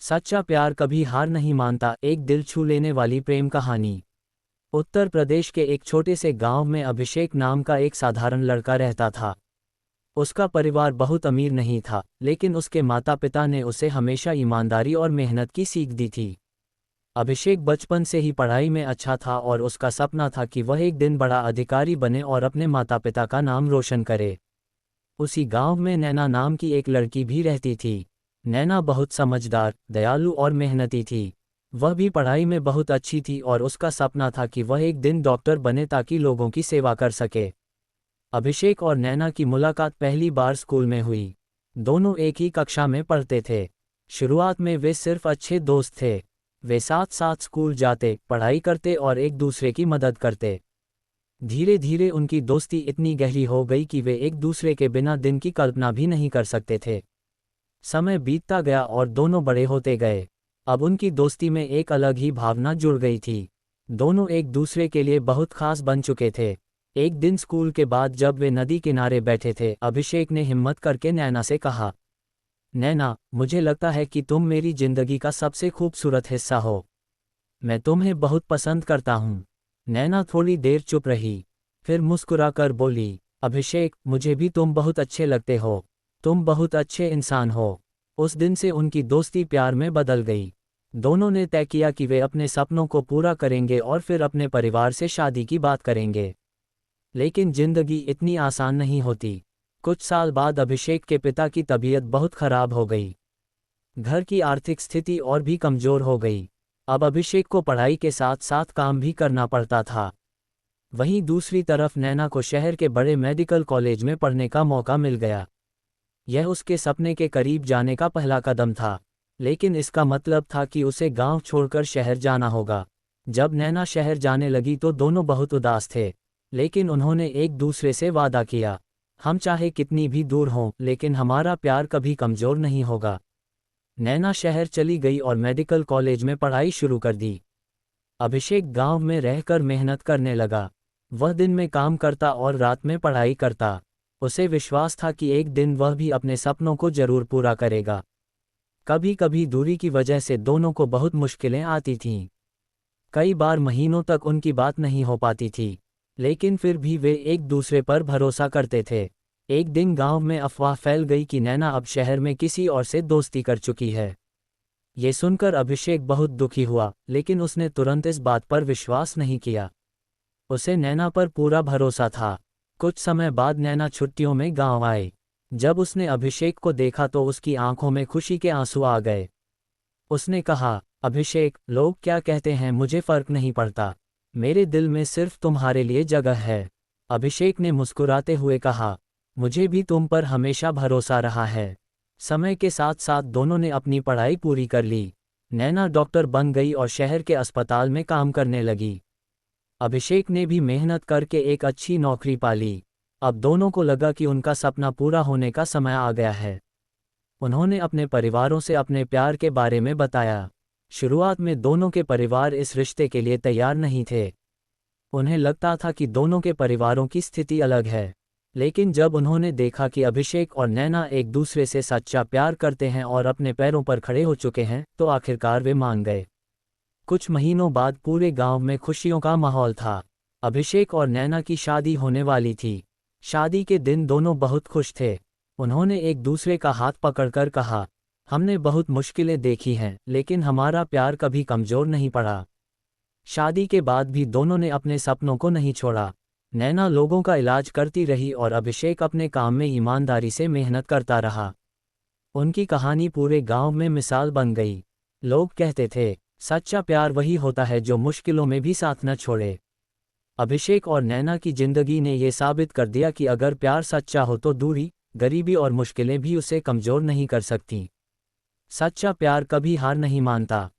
सच्चा प्यार कभी हार नहीं मानता। एक दिल छू लेने वाली प्रेम कहानी। उत्तर प्रदेश के एक छोटे से गांव में अभिषेक नाम का एक साधारण लड़का रहता था। उसका परिवार बहुत अमीर नहीं था, लेकिन उसके माता पिता ने उसे हमेशा ईमानदारी और मेहनत की सीख दी थी। अभिषेक बचपन से ही पढ़ाई में अच्छा था और उसका सपना था कि वह एक दिन बड़ा अधिकारी बने और अपने माता पिता का नाम रोशन करे। उसी गांव में नैना नाम की एक लड़की भी रहती थी। नैना बहुत समझदार, दयालु और मेहनती थी। वह भी पढ़ाई में बहुत अच्छी थी और उसका सपना था कि वह एक दिन डॉक्टर बने ताकि लोगों की सेवा कर सके। अभिषेक और नैना की मुलाकात पहली बार स्कूल में हुई। दोनों एक ही कक्षा में पढ़ते थे। शुरुआत में वे सिर्फ अच्छे दोस्त थे। वे साथ साथ स्कूल जाते, पढ़ाई करते और एक दूसरे की मदद करते। धीरे धीरे उनकी दोस्ती इतनी गहरी हो गई कि वे एक दूसरे के बिना दिन की कल्पना भी नहीं कर सकते थे। समय बीतता गया और दोनों बड़े होते गए। अब उनकी दोस्ती में एक अलग ही भावना जुड़ गई थी। दोनों एक दूसरे के लिए बहुत खास बन चुके थे। एक दिन स्कूल के बाद जब वे नदी किनारे बैठे थे, अभिषेक ने हिम्मत करके नैना से कहा, नैना, मुझे लगता है कि तुम मेरी जिंदगी का सबसे खूबसूरत हिस्सा हो। मैं तुम्हें बहुत पसंद करता हूँ। नैना थोड़ी देर चुप रही, फिर मुस्कुराकर बोली, अभिषेक, मुझे भी तुम बहुत अच्छे लगते हो। तुम बहुत अच्छे इंसान हो। उस दिन से उनकी दोस्ती प्यार में बदल गई। दोनों ने तय किया कि वे अपने सपनों को पूरा करेंगे और फिर अपने परिवार से शादी की बात करेंगे। लेकिन जिंदगी इतनी आसान नहीं होती। कुछ साल बाद अभिषेक के पिता की तबीयत बहुत खराब हो गई। घर की आर्थिक स्थिति और भी कमजोर हो गई। अब अभिषेक को पढ़ाई के साथ साथ काम भी करना पड़ता था। वहीं दूसरी तरफ नैना को शहर के बड़े मेडिकल कॉलेज में पढ़ने का मौका मिल गया। यह उसके सपने के करीब जाने का पहला कदम था, लेकिन इसका मतलब था कि उसे गांव छोड़कर शहर जाना होगा। जब नैना शहर जाने लगी तो दोनों बहुत उदास थे, लेकिन उन्होंने एक दूसरे से वादा किया, हम चाहे कितनी भी दूर हों, लेकिन हमारा प्यार कभी कमजोर नहीं होगा। नैना शहर चली गई और मेडिकल कॉलेज में पढ़ाई शुरू कर दी। अभिषेक गांव में रहकर मेहनत करने लगा। वह दिन में काम करता और रात में पढ़ाई करता। उसे विश्वास था कि एक दिन वह भी अपने सपनों को जरूर पूरा करेगा। कभी कभी दूरी की वजह से दोनों को बहुत मुश्किलें आती थीं। कई बार महीनों तक उनकी बात नहीं हो पाती थी, लेकिन फिर भी वे एक दूसरे पर भरोसा करते थे। एक दिन गांव में अफवाह फैल गई कि नैना अब शहर में किसी और से दोस्ती कर चुकी है। ये सुनकर अभिषेक बहुत दुखी हुआ, लेकिन उसने तुरंत इस बात पर विश्वास नहीं किया। उसे नैना पर पूरा भरोसा था। कुछ समय बाद नैना छुट्टियों में गांव आए। जब उसने अभिषेक को देखा तो उसकी आंखों में खुशी के आंसू आ गए। उसने कहा, अभिषेक, लोग क्या कहते हैं मुझे फर्क नहीं पड़ता। मेरे दिल में सिर्फ तुम्हारे लिए जगह है। अभिषेक ने मुस्कुराते हुए कहा, मुझे भी तुम पर हमेशा भरोसा रहा है। समय के साथ साथ दोनों ने अपनी पढ़ाई पूरी कर ली। नैना डॉक्टर बन गई और शहर के अस्पताल में काम करने लगी। अभिषेक ने भी मेहनत करके एक अच्छी नौकरी पाली। अब दोनों को लगा कि उनका सपना पूरा होने का समय आ गया है। उन्होंने अपने परिवारों से अपने प्यार के बारे में बताया। शुरुआत में दोनों के परिवार इस रिश्ते के लिए तैयार नहीं थे। उन्हें लगता था कि दोनों के परिवारों की स्थिति अलग है। लेकिन जब उन्होंने देखा कि अभिषेक और नैना एक दूसरे से सच्चा प्यार करते हैं और अपने पैरों पर खड़े हो चुके हैं, तो आखिरकार वे मान गए। कुछ महीनों बाद पूरे गांव में खुशियों का माहौल था। अभिषेक और नैना की शादी होने वाली थी। शादी के दिन दोनों बहुत खुश थे। उन्होंने एक दूसरे का हाथ पकड़कर कहा, हमने बहुत मुश्किलें देखी हैं, लेकिन हमारा प्यार कभी कमजोर नहीं पड़ा। शादी के बाद भी दोनों ने अपने सपनों को नहीं छोड़ा। नैना लोगों का इलाज करती रही और अभिषेक अपने काम में ईमानदारी से मेहनत करता रहा। उनकी कहानी पूरे गांव में मिसाल बन गई। लोग कहते थे, सच्चा प्यार वही होता है जो मुश्किलों में भी साथ न छोड़े। अभिषेक और नैना की जिंदगी ने ये साबित कर दिया कि अगर प्यार सच्चा हो तो दूरी, गरीबी और मुश्किलें भी उसे कमजोर नहीं कर सकती। सच्चा प्यार कभी हार नहीं मानता।